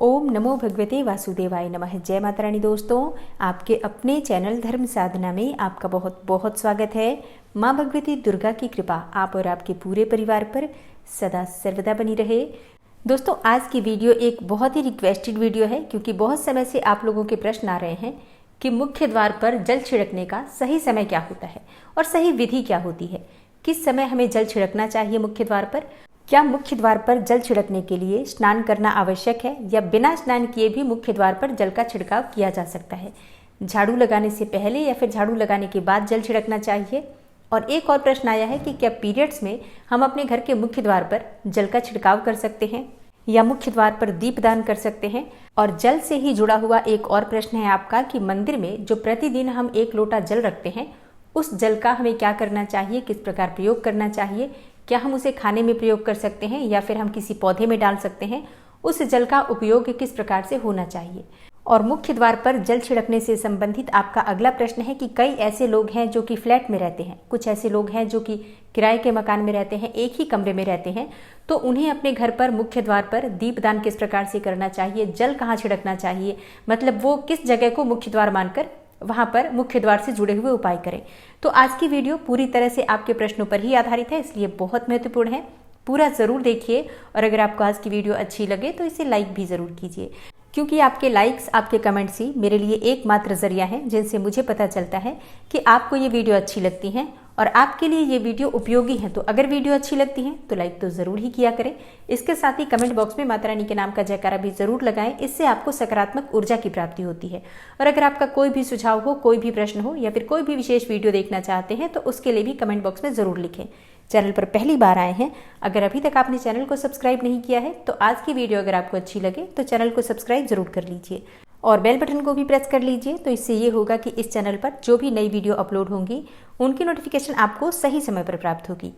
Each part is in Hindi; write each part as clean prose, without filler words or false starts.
ओम नमो भगवते वासुदेवाय नमः। जय माता रानी। दोस्तों, आपके अपने चैनल धर्म साधना में आपका बहुत बहुत स्वागत है। माँ भगवती दुर्गा की कृपा आप और आपके पूरे परिवार पर सदा सर्वदा बनी रहे। दोस्तों, आज की वीडियो एक बहुत ही रिक्वेस्टेड वीडियो है, क्योंकि बहुत समय से आप लोगों के प्रश्न आ रहे हैं कि मुख्य द्वार पर जल छिड़कने का सही समय क्या होता है और सही विधि क्या होती है। किस समय हमें जल छिड़कना चाहिए मुख्य द्वार पर? क्या मुख्य द्वार पर जल छिड़कने के लिए स्नान करना आवश्यक है या बिना स्नान किए भी मुख्य द्वार पर जल का छिड़काव किया जा सकता है? झाड़ू लगाने से पहले या फिर झाड़ू लगाने के बाद जल छिड़कना चाहिए? और एक और प्रश्न आया है कि क्या पीरियड्स में हम अपने घर के मुख्य द्वार पर जल का छिड़काव कर सकते हैं या मुख्य द्वार पर दीपदान कर सकते हैं? और जल से ही जुड़ा हुआ एक और प्रश्न है आपका कि मंदिर में जो प्रतिदिन हम 1 लोटा जल रखते हैं, उस जल का हमें क्या करना चाहिए, किस प्रकार प्रयोग करना चाहिए? क्या हम उसे खाने में प्रयोग कर सकते हैं या फिर हम किसी पौधे में डाल सकते हैं? उस जल का उपयोग किस प्रकार से होना चाहिए? और मुख्य द्वार पर जल छिड़कने से संबंधित आपका अगला प्रश्न है कि कई ऐसे लोग हैं जो कि फ्लैट में रहते हैं, कुछ ऐसे लोग हैं जो कि किराए के मकान में रहते हैं, एक ही कमरे में रहते हैं, तो उन्हें अपने घर पर मुख्य द्वार पर दीपदान किस प्रकार से करना चाहिए, जल कहाँ छिड़कना चाहिए, मतलब वो किस जगह को मुख्य द्वार मानकर वहां पर मुख्य द्वार से जुड़े हुए उपाय करें। तो आज की वीडियो पूरी तरह से आपके प्रश्नों पर ही आधारित है, इसलिए बहुत महत्वपूर्ण है। पूरा जरूर देखिए और अगर आपको आज की वीडियो अच्छी लगे तो इसे लाइक भी जरूर कीजिए, क्योंकि आपके लाइक्स, आपके कमेंट्स ही मेरे लिए एकमात्र जरिया है जिनसे मुझे पता चलता है कि आपको ये वीडियो अच्छी लगती है और आपके लिए ये वीडियो उपयोगी है। तो अगर वीडियो अच्छी लगती है तो लाइक तो जरूर ही किया करें। इसके साथ ही कमेंट बॉक्स में माता रानी के नाम का जयकारा भी जरूर लगाएं, इससे आपको सकारात्मक ऊर्जा की प्राप्ति होती है। और अगर आपका कोई भी सुझाव हो, कोई भी प्रश्न हो या फिर कोई भी विशेष वीडियो देखना चाहते हैं तो उसके लिए भी कमेंट बॉक्स में जरूर लिखें। चैनल पर पहली बार आए हैं, अगर अभी तक आपने चैनल को सब्सक्राइब नहीं किया है तो आज की वीडियो अगर आपको अच्छी लगे तो चैनल को सब्सक्राइब जरूर कर लीजिए और बेल बटन को भी प्रेस कर लीजिए। तो इससे ये होगा कि इस चैनल पर जो भी नई वीडियो अपलोड होंगी उनकी नोटिफिकेशन आपको सही समय पर प्राप्त होगी।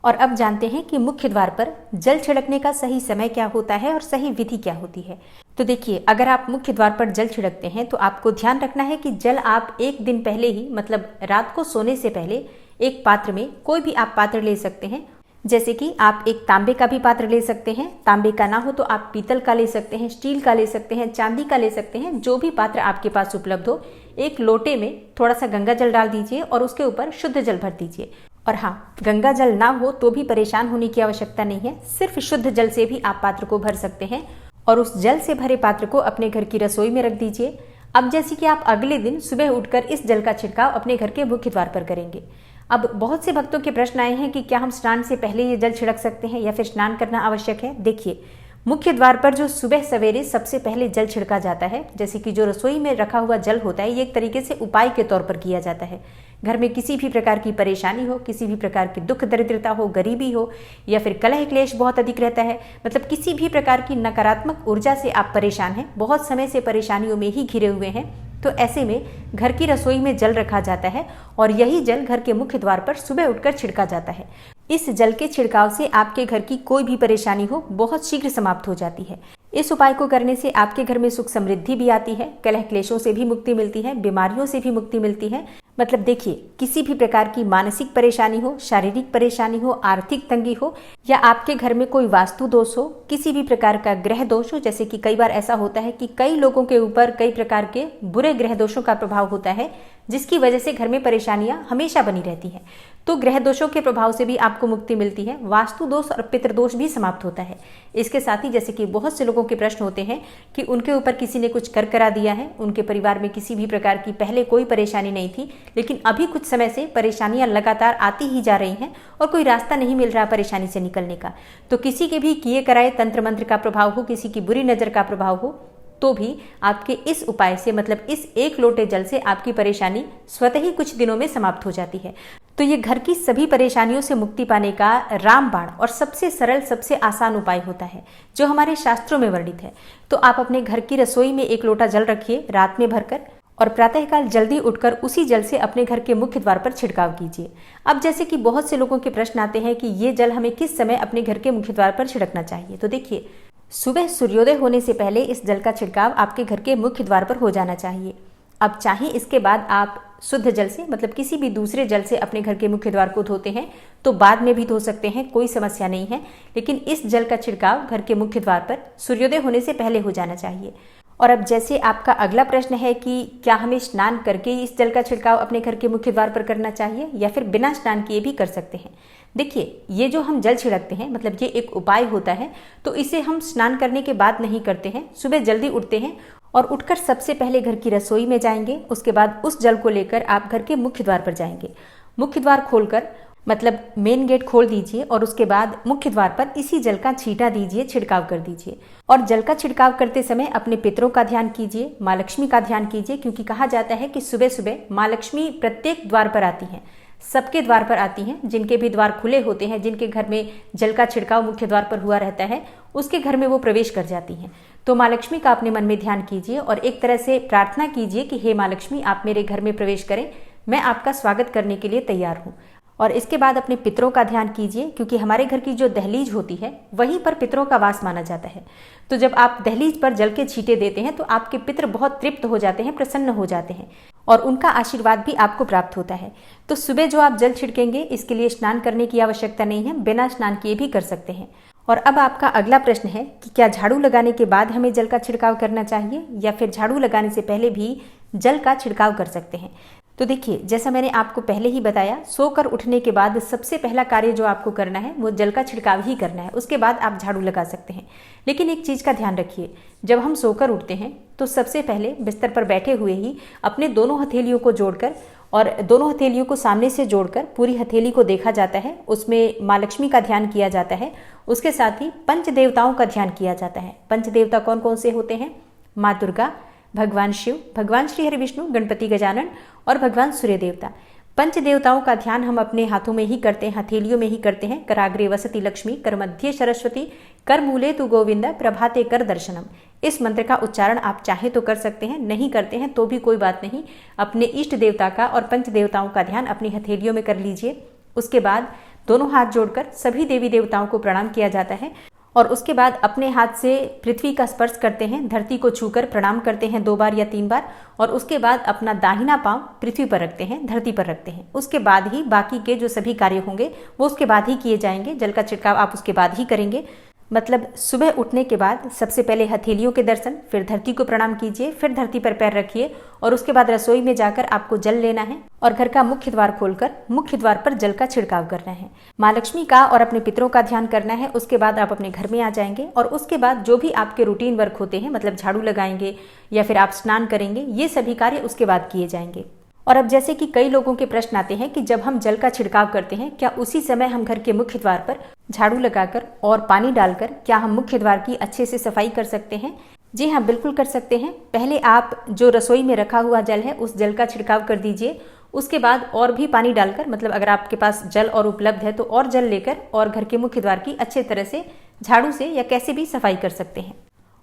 और अब जानते हैं कि मुख्य द्वार पर जल छिड़कने का सही समय क्या होता है और सही विधि क्या होती है। तो देखिए, अगर आप मुख्य द्वार पर जल छिड़कते हैं तो आपको ध्यान रखना है कि जल आप एक दिन पहले ही, मतलब रात को सोने से पहले, एक पात्र में, कोई भी आप पात्र ले सकते हैं, जैसे कि आप एक तांबे का भी पात्र ले सकते हैं, तांबे का ना हो तो आप पीतल का ले सकते हैं, स्टील का ले सकते हैं, चांदी का ले सकते हैं, जो भी पात्र आपके पास उपलब्ध हो। एक लोटे में थोड़ा सा गंगा जल डाल दीजिए और उसके ऊपर शुद्ध जल भर दीजिए। और हाँ, गंगा जल ना हो तो भी परेशान होने की आवश्यकता नहीं है, सिर्फ शुद्ध जल से भी आप पात्र को भर सकते हैं और उस जल से भरे पात्र को अपने घर की रसोई में रख दीजिए। अब जैसे कि आप अगले दिन सुबह उठकर इस जल का छिड़काव अपने घर के मुख्य द्वार पर करेंगे। अब बहुत से भक्तों के प्रश्न आए हैं कि क्या हम स्नान से पहले ये जल छिड़क सकते हैं या फिर स्नान करना आवश्यक है। देखिए, मुख्य द्वार पर जो सुबह सवेरे सबसे पहले जल छिड़का जाता है, जैसे कि जो रसोई में रखा हुआ जल होता है, ये एक तरीके से उपाय के तौर पर किया जाता है। घर में किसी भी प्रकार की परेशानी हो, किसी भी प्रकार की दुख दरिद्रता हो, गरीबी हो या फिर कलह क्लेश बहुत अधिक रहता है, मतलब किसी भी प्रकार की नकारात्मक ऊर्जा से आप परेशान हैं, बहुत समय से परेशानियों में ही घिरे हुए हैं, तो ऐसे में घर की रसोई में जल रखा जाता है और यही जल घर के मुख्य द्वार पर सुबह उठकर छिड़का जाता है। इस जल के छिड़काव से आपके घर की कोई भी परेशानी हो बहुत शीघ्र समाप्त हो जाती है। इस उपाय को करने से आपके घर में सुख समृद्धि भी आती है, कलह क्लेशों से भी मुक्ति मिलती है, बीमारियों से भी मुक्ति मिलती है। मतलब देखिए, किसी भी प्रकार की मानसिक परेशानी हो, शारीरिक परेशानी हो, आर्थिक तंगी हो या आपके घर में कोई वास्तु दोष हो, किसी भी प्रकार का ग्रह दोष हो, जैसे कि कई बार ऐसा होता है कि कई लोगों के ऊपर कई प्रकार के बुरे ग्रह दोषों का प्रभाव होता है, जिसकी वजह से घर में परेशानियां हमेशा बनी रहती हैं, तो ग्रह दोषों के प्रभाव से भी आपको मुक्ति मिलती है। वास्तु दोष और पितृदोष भी समाप्त होता है। इसके साथ ही जैसे कि बहुत से लोगों के प्रश्न होते हैं कि उनके ऊपर किसी ने कुछ कर करा दिया है, उनके परिवार में किसी भी प्रकार की पहले कोई परेशानी नहीं थी, लेकिन अभी कुछ समय से परेशानियां लगातार आती ही जा रही हैं और कोई रास्ता नहीं मिल रहा परेशानी से निकलने का। तो किसी के भी किए कराए तंत्र मंत्र का प्रभाव हो, किसी की बुरी नजर का प्रभाव हो, तो भी आपके इस उपाय से, मतलब इस 1 लोटे जल से, आपकी परेशानी स्वतः ही कुछ दिनों में समाप्त हो जाती है। तो ये घर की सभी परेशानियों से मुक्ति पाने का रामबाण और सबसे सरल, सबसे आसान उपाय होता है, जो हमारे शास्त्रों में वर्णित है। तो आप अपने घर की रसोई में 1 लोटा जल रखिए रात में भरकर और प्रातःकाल जल्दी उठकर उसी जल से अपने घर के मुख्य द्वार पर छिड़काव कीजिए। अब जैसे कि बहुत से लोगों के प्रश्न आते हैं कि ये जल हमें किस समय अपने घर के मुख्य द्वार पर छिड़कना चाहिए। तो देखिए, सुबह सूर्योदय होने से पहले इस जल का छिड़काव आपके घर के मुख्य द्वार पर हो जाना चाहिए। अब चाहे इसके बाद आप शुद्ध जल से मतलब किसी भी दूसरे जल से अपने घर के मुख्य द्वार को धोते हैं तो बाद में भी धो सकते हैं, कोई समस्या नहीं है। लेकिन इस जल का छिड़काव घर के मुख्य द्वार पर सूर्योदय होने से पहले हो जाना चाहिए। और अब जैसे आपका अगला प्रश्न है कि क्या हमें स्नान करके इस जल का छिड़काव अपने घर के मुख्य द्वार पर करना चाहिए या फिर बिना स्नान किए भी कर सकते हैं। देखिए, ये जो हम जल छिड़कते हैं मतलब ये एक उपाय होता है, तो इसे हम स्नान करने के बाद नहीं करते हैं। सुबह जल्दी उठते हैं और उठकर सबसे पहले घर की रसोई में जाएंगे, उसके बाद उस जल को लेकर आप घर के मुख्य द्वार पर जाएंगे। मुख्य द्वार खोलकर मतलब मेन गेट खोल दीजिए और उसके बाद मुख्य द्वार पर इसी जल का छींटा दीजिए, छिड़काव कर दीजिए। और जल का छिड़काव करते समय अपने पितरों का ध्यान कीजिए, माँ लक्ष्मी का ध्यान कीजिए, क्योंकि कहा जाता है कि सुबह सुबह माँ लक्ष्मी प्रत्येक द्वार पर आती हैं, सबके द्वार पर आती हैं। जिनके भी द्वार खुले होते हैं, जिनके घर में जल का छिड़काव मुख्य द्वार पर हुआ रहता है, उसके घर में वो प्रवेश कर जाती हैं। तो माँ लक्ष्मी का अपने मन में ध्यान कीजिए और एक तरह से प्रार्थना कीजिए कि हे माँ लक्ष्मी, आप मेरे घर में प्रवेश करें, मैं आपका स्वागत करने के लिए तैयार हूँ। और इसके बाद अपने पितरों का ध्यान कीजिए, क्योंकि हमारे घर की जो दहलीज होती है वहीं पर पितरों का वास माना जाता है। तो जब आप दहलीज पर जल के छींटे देते हैं तो आपके पितर बहुत तृप्त हो जाते हैं, प्रसन्न हो जाते हैं और उनका आशीर्वाद भी आपको प्राप्त होता है। तो सुबह जो आप जल छिड़केंगे इसके लिए स्नान करने की आवश्यकता नहीं है, बिना स्नान किए भी कर सकते हैं। और अब आपका अगला प्रश्न है कि क्या झाड़ू लगाने के बाद हमें जल का छिड़काव करना चाहिए या फिर झाड़ू लगाने से पहले भी जल का छिड़काव कर सकते हैं। तो देखिए, जैसा मैंने आपको पहले ही बताया, सोकर उठने के बाद सबसे पहला कार्य जो आपको करना है वो जल का छिड़काव ही करना है, उसके बाद आप झाड़ू लगा सकते हैं। लेकिन एक चीज़ का ध्यान रखिए, जब हम सोकर उठते हैं तो सबसे पहले बिस्तर पर बैठे हुए ही अपने दोनों हथेलियों को जोड़कर और दोनों हथेलियों को सामने से जोड़कर पूरी हथेली को देखा जाता है, उसमें माँ लक्ष्मी का ध्यान किया जाता है। उसके साथ ही पंच देवताओं का ध्यान किया जाता है। पंच देवता कौन कौन से होते हैं? माँ दुर्गा, भगवान शिव, भगवान श्री हरि विष्णु, गणपति गजानन और भगवान सूर्य देवता। पंच देवताओं का ध्यान हम अपने हाथों में ही करते हैं, हथेलियों में ही करते हैं। कराग्रे वसति लक्ष्मी, कर मध्य सरस्वती, कर मूले तु गोविंद, प्रभाते कर दर्शनम। इस मंत्र का उच्चारण आप चाहे तो कर सकते हैं, नहीं करते हैं तो भी कोई बात नहीं। अपने इष्ट देवता का और पंच देवताओं का ध्यान अपनी हथेलियों में कर लीजिए। उसके बाद दोनों हाथ जोड़कर सभी देवी देवताओं को प्रणाम किया जाता है और उसके बाद अपने हाथ से पृथ्वी का स्पर्श करते हैं, धरती को छूकर प्रणाम करते हैं 2 बार या 3 बार और उसके बाद अपना दाहिना पांव पृथ्वी पर रखते हैं, धरती पर रखते हैं। उसके बाद ही बाकी के जो सभी कार्य होंगे वो उसके बाद ही किए जाएंगे। जल का छिड़काव आप उसके बाद ही करेंगे। मतलब सुबह उठने के बाद सबसे पहले हथेलियों के दर्शन, फिर धरती को प्रणाम कीजिए, फिर धरती पर पैर रखिए और उसके बाद रसोई में जाकर आपको जल लेना है और घर का मुख्य द्वार खोलकर मुख्य द्वार पर जल का छिड़काव करना है। माँ लक्ष्मी का और अपने पितरों का ध्यान करना है। उसके बाद आप अपने घर में आ जाएंगे और उसके बाद जो भी आपके रूटीन वर्क होते हैं, मतलब झाड़ू लगाएंगे या फिर आप स्नान करेंगे, ये सभी कार्य उसके बाद किए जाएंगे। और अब जैसे कि कई लोगों के प्रश्न आते हैं कि जब हम जल का छिड़काव करते हैं क्या उसी समय हम घर के मुख्य द्वार पर झाड़ू लगाकर और पानी डालकर क्या हम मुख्य द्वार की अच्छे से सफाई कर सकते हैं? जी हाँ, बिल्कुल कर सकते हैं। पहले आप जो रसोई में रखा हुआ जल है उस जल का छिड़काव कर दीजिए। उसके बाद और भी पानी डालकर, मतलब अगर आपके पास जल और उपलब्ध है तो और जल लेकर और घर के मुख्य द्वार की अच्छे तरह से झाड़ू से या कैसे भी सफाई कर सकते हैं।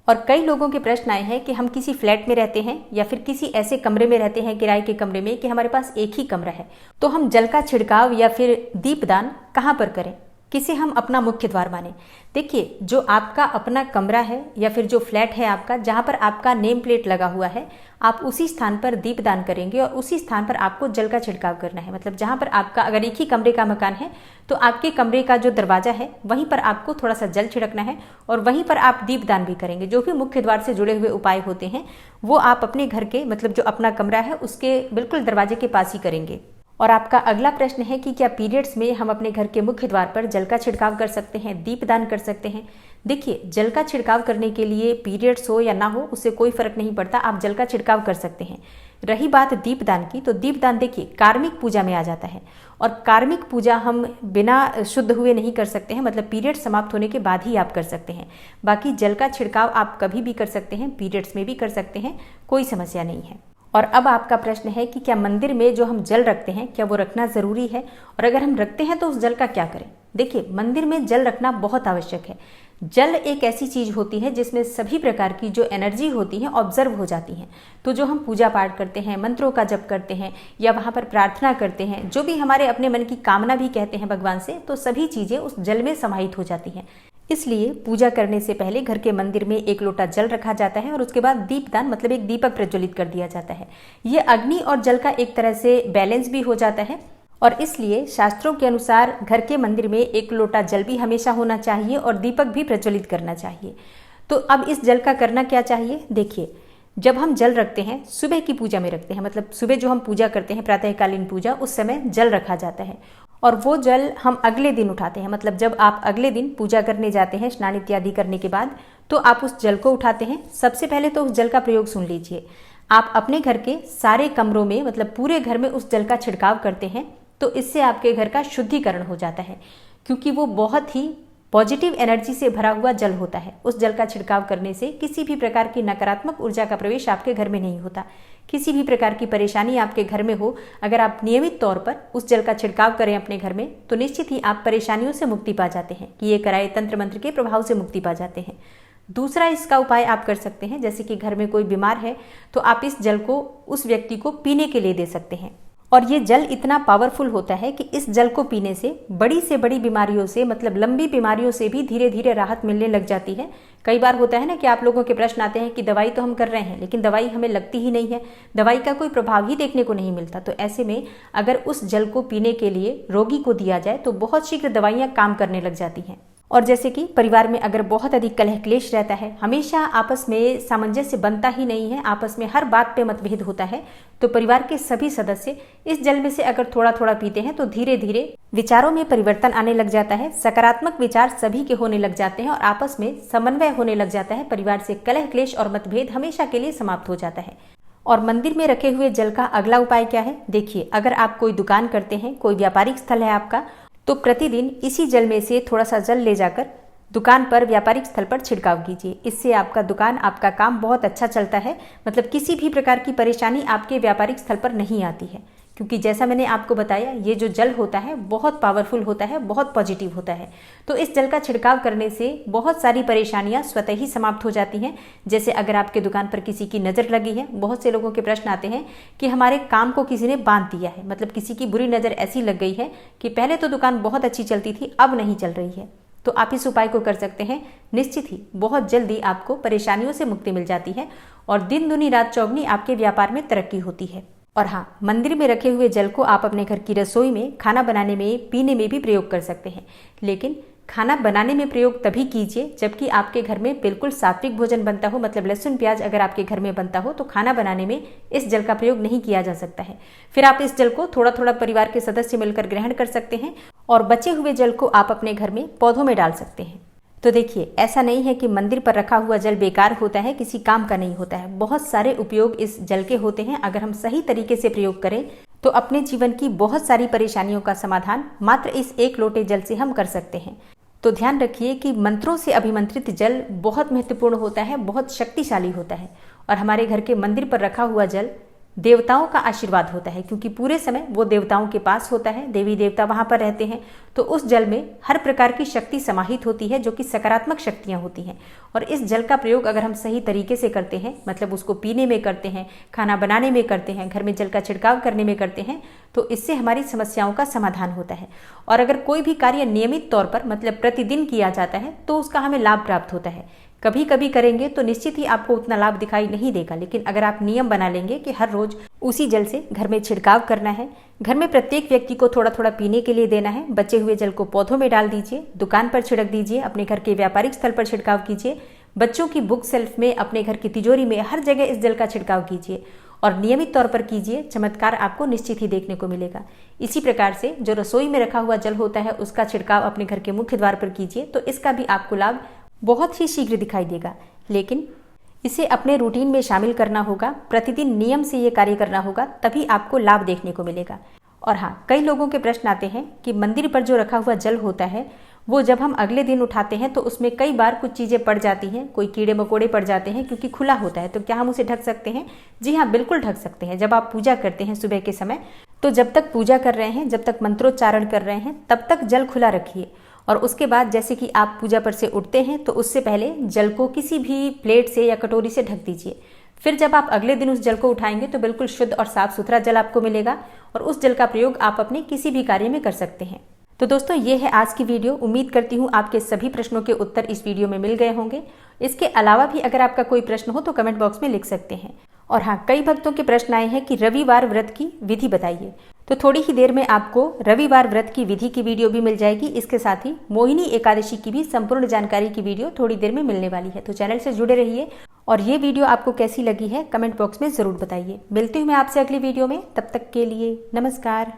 और कई लोगों के प्रश्न आए हैं कि हम किसी फ्लैट में रहते हैं या फिर किसी ऐसे कमरे में रहते हैं, किराए के कमरे में, कि हमारे पास एक ही कमरा है, तो हम जल का छिड़काव या फिर दीपदान कहाँ पर करें, किसे हम अपना मुख्य द्वार माने? देखिए, जो आपका अपना कमरा है या फिर जो फ्लैट है आपका, जहाँ पर आपका नेम प्लेट लगा हुआ है, आप उसी स्थान पर दीपदान करेंगे और उसी स्थान पर आपको जल का छिड़काव करना है। मतलब जहाँ पर आपका, अगर एक ही कमरे का मकान है तो आपके कमरे का जो दरवाजा है वहीं पर आपको थोड़ा सा जल छिड़कना है और वहीं पर आप दीपदान भी करेंगे। जो भी मुख्य द्वार से जुड़े हुए उपाय होते हैं वो आप अपने घर के, मतलब जो अपना कमरा है उसके बिल्कुल दरवाजे के पास ही करेंगे। और आपका अगला प्रश्न है कि क्या पीरियड्स में हम अपने घर के मुख्य द्वार पर जल का छिड़काव कर सकते हैं, दीपदान कर सकते हैं? देखिए, जल का छिड़काव करने के लिए पीरियड्स हो या ना हो उससे कोई फर्क नहीं पड़ता, आप जल का छिड़काव कर सकते हैं। रही बात दीपदान की, तो दीपदान देखिए कार्मिक पूजा में आ जाता है और कार्मिक पूजा हम बिना शुद्ध हुए नहीं कर सकते हैं, मतलब पीरियड समाप्त होने के बाद ही आप कर सकते हैं। बाकी जल का छिड़काव आप कभी भी कर सकते हैं, पीरियड्स में भी कर सकते हैं, कोई समस्या नहीं है। और अब आपका प्रश्न है कि क्या मंदिर में जो हम जल रखते हैं क्या वो रखना ज़रूरी है, और अगर हम रखते हैं तो उस जल का क्या करें? देखिए, मंदिर में जल रखना बहुत आवश्यक है। जल एक ऐसी चीज़ होती है जिसमें सभी प्रकार की जो एनर्जी होती है ऑब्जर्व हो जाती हैं। तो जो हम पूजा पाठ करते हैं, मंत्रों का जप करते हैं या वहाँ पर प्रार्थना करते हैं, जो भी हमारे अपने मन की कामना भी कहते हैं भगवान से, तो सभी चीज़ें उस जल में समाहित हो जाती हैं। इसलिए पूजा करने से पहले घर के मंदिर में एक लोटा जल रखा जाता है और उसके बाद दीपदान मतलब एक दीपक प्रज्वलित कर दिया जाता है। यह अग्नि और जल का एक तरह से बैलेंस भी हो जाता है और इसलिए शास्त्रों के अनुसार घर के मंदिर में एक लोटा जल भी हमेशा होना चाहिए और दीपक भी प्रज्वलित करना चाहिए। तो अब इस जल का करना क्या चाहिए, देखिए, जब हम जल रखते हैं सुबह की पूजा में रखते हैं, मतलब सुबह जो हम पूजा करते हैं प्रातःकालीन पूजा, उस समय जल रखा जाता है और वो जल हम अगले दिन उठाते हैं। मतलब जब आप अगले दिन पूजा करने जाते हैं स्नान इत्यादि करने के बाद, तो आप उस जल को उठाते हैं। सबसे पहले तो उस जल का प्रयोग सुन लीजिए। आप अपने घर के सारे कमरों में मतलब पूरे घर में उस जल का छिड़काव करते हैं, तो इससे आपके घर का शुद्धिकरण हो जाता है, क्योंकि वो बहुत ही पॉजिटिव एनर्जी से भरा हुआ जल होता है। उस जल का छिड़काव करने से किसी भी प्रकार की नकारात्मक ऊर्जा का प्रवेश आपके घर में नहीं होता। किसी भी प्रकार की परेशानी आपके घर में हो, अगर आप नियमित तौर पर उस जल का छिड़काव करें अपने घर में, तो निश्चित ही आप परेशानियों से मुक्ति पा जाते हैं। किए कराए तंत्र मंत्र के प्रभाव से मुक्ति पा जाते हैं। दूसरा इसका उपाय आप कर सकते हैं, जैसे कि घर में कोई बीमार है तो आप इस जल को उस व्यक्ति को पीने के लिए दे सकते हैं। और ये जल इतना पावरफुल होता है कि इस जल को पीने से बड़ी से बड़ी बीमारियों से मतलब लंबी बीमारियों से भी धीरे धीरे राहत मिलने लग जाती है। कई बार होता है ना कि आप लोगों के प्रश्न आते हैं कि दवाई तो हम कर रहे हैं लेकिन दवाई हमें लगती ही नहीं है, दवाई का कोई प्रभाव ही देखने को नहीं मिलता। तो ऐसे में अगर उस जल को पीने के लिए रोगी को दिया जाए तो बहुत शीघ्र दवाइयाँ काम करने लग जाती हैं। और जैसे कि परिवार में अगर बहुत अधिक कलह क्लेश रहता है, हमेशा आपस में सामंजस्य बनता ही नहीं है, आपस में हर बात पे मतभेद होता है, तो परिवार के सभी सदस्य इस जल में से अगर थोड़ा थोड़ा पीते हैं तो धीरे धीरे विचारों में परिवर्तन आने लग जाता है। सकारात्मक विचार सभी के होने लग जाते हैं और आपस में समन्वय होने लग जाता है। परिवार से कलह क्लेश और मतभेद हमेशा के लिए समाप्त हो जाता है। और मंदिर में रखे हुए जल का अगला उपाय क्या है, देखिए, अगर आप कोई दुकान करते हैं, कोई व्यापारिक स्थल है आपका, तो प्रतिदिन इसी जल में से थोड़ा सा जल ले जाकर दुकान पर व्यापारिक स्थल पर छिड़काव कीजिए। इससे आपका दुकान, आपका काम बहुत अच्छा चलता है। मतलब किसी भी प्रकार की परेशानी आपके व्यापारिक स्थल पर नहीं आती है, क्योंकि जैसा मैंने आपको बताया ये जो जल होता है बहुत पावरफुल होता है, बहुत पॉजिटिव होता है। तो इस जल का छिड़काव करने से बहुत सारी परेशानियां स्वतः ही समाप्त हो जाती हैं। जैसे अगर आपके दुकान पर किसी की नज़र लगी है, बहुत से लोगों के प्रश्न आते हैं कि हमारे काम को किसी ने बांध दिया है, मतलब किसी की बुरी नज़र ऐसी लग गई है कि पहले तो दुकान बहुत अच्छी चलती थी, अब नहीं चल रही है। तो आप इस उपाय को कर सकते हैं। निश्चित ही बहुत जल्दी आपको परेशानियों से मुक्ति मिल जाती है और दिन दुनी रात चौगनी आपके व्यापार में तरक्की होती है। और हाँ, मंदिर में रखे हुए जल को आप अपने घर की रसोई में, खाना बनाने में, पीने में भी प्रयोग कर सकते हैं। लेकिन खाना बनाने में प्रयोग तभी कीजिए जबकि आपके घर में बिल्कुल सात्विक भोजन बनता हो, मतलब लहसुन प्याज अगर आपके घर में बनता हो तो खाना बनाने में इस जल का प्रयोग नहीं किया जा सकता है। फिर आप इस जल को थोड़ा थोड़ा परिवार के सदस्य मिलकर ग्रहण कर सकते हैं और बचे हुए जल को आप अपने घर में पौधों में डाल सकते हैं। तो देखिए, ऐसा नहीं है कि मंदिर पर रखा हुआ जल बेकार होता है, किसी काम का नहीं होता है। बहुत सारे उपयोग इस जल के होते हैं। अगर हम सही तरीके से प्रयोग करें तो अपने जीवन की बहुत सारी परेशानियों का समाधान मात्र इस एक लोटे जल से हम कर सकते हैं। तो ध्यान रखिए कि मंत्रों से अभिमंत्रित जल बहुत महत्वपूर्ण होता है, बहुत शक्तिशाली होता है। और हमारे घर के मंदिर पर रखा हुआ जल देवताओं का आशीर्वाद होता है, क्योंकि पूरे समय वो देवताओं के पास होता है, देवी देवता वहां पर रहते हैं। तो उस जल में हर प्रकार की शक्ति समाहित होती है, जो कि सकारात्मक शक्तियां होती हैं। और इस जल का प्रयोग अगर हम सही तरीके से करते हैं, मतलब उसको पीने में करते हैं, खाना बनाने में करते हैं, घर में जल का छिड़काव करने में करते हैं, तो इससे हमारी समस्याओं का समाधान होता है। और अगर कोई भी कार्य नियमित तौर पर मतलब प्रतिदिन किया जाता है तो उसका हमें लाभ प्राप्त होता है। कभी कभी करेंगे तो निश्चित ही आपको उतना लाभ दिखाई नहीं देगा, लेकिन अगर आप नियम बना लेंगे कि हर रोज उसी जल से घर में छिड़काव करना है, घर में प्रत्येक व्यक्ति को थोड़ा थोड़ा पीने के लिए देना है, बचे हुए जल को पौधों में डाल दीजिए, दुकान पर छिड़क दीजिए, अपने घर के व्यापारिक स्थल पर छिड़काव कीजिए, बच्चों की बुक सेल्फ में, अपने घर की तिजोरी में, हर जगह इस जल का छिड़काव कीजिए और नियमित तौर पर कीजिए। चमत्कार आपको निश्चित ही देखने को मिलेगा। इसी प्रकार से जो रसोई में रखा हुआ जल होता है उसका छिड़काव अपने घर के मुख्य द्वार पर कीजिए, तो इसका भी आपको लाभ बहुत ही शीघ्र दिखाई देगा। लेकिन इसे अपने रूटीन में शामिल करना होगा, प्रतिदिन नियम से ये कार्य करना होगा, तभी आपको लाभ देखने को मिलेगा। और हाँ, कई लोगों के प्रश्न आते हैं कि मंदिर पर जो रखा हुआ जल होता है वो जब हम अगले दिन उठाते हैं तो उसमें कई बार कुछ चीज़ें पड़ जाती हैं, कोई कीड़े मकोड़े पड़ जाते हैं क्योंकि खुला होता है। तो क्या हम उसे ढक सकते हैं? जी हाँ, बिल्कुल ढक सकते हैं। जब आप पूजा करते हैं सुबह के समय, तो जब तक पूजा कर रहे हैं, जब तक मंत्रोच्चारण कर रहे हैं, तब तक जल खुला रखिए। और उसके बाद जैसे कि आप पूजा पर से उठते हैं तो उससे पहले जल को किसी भी प्लेट से या कटोरी से ढक दीजिए। फिर जब आप अगले दिन उस जल को उठाएंगे तो बिल्कुल शुद्ध और साफ सुथरा जल आपको मिलेगा और उस जल का प्रयोग आप अपने किसी भी कार्य में कर सकते हैं। तो दोस्तों ये है आज की वीडियो। उम्मीद करती हूँ आपके सभी प्रश्नों के उत्तर इस वीडियो में मिल गए होंगे। इसके अलावा भी अगर आपका कोई प्रश्न हो तो कमेंट बॉक्स में लिख सकते हैं। और हाँ, कई भक्तों के प्रश्न आए हैं कि रविवार व्रत की विधि बताइए, तो थोड़ी ही देर में आपको रविवार व्रत की विधि की वीडियो भी मिल जाएगी। इसके साथ ही मोहिनी एकादशी की भी संपूर्ण जानकारी की वीडियो थोड़ी देर में मिलने वाली है। तो चैनल से जुड़े रहिए और ये वीडियो आपको कैसी लगी है कमेंट बॉक्स में ज़रूर बताइए। मिलती हूँ मैं आपसे अगली वीडियो में, तब तक के लिए नमस्कार।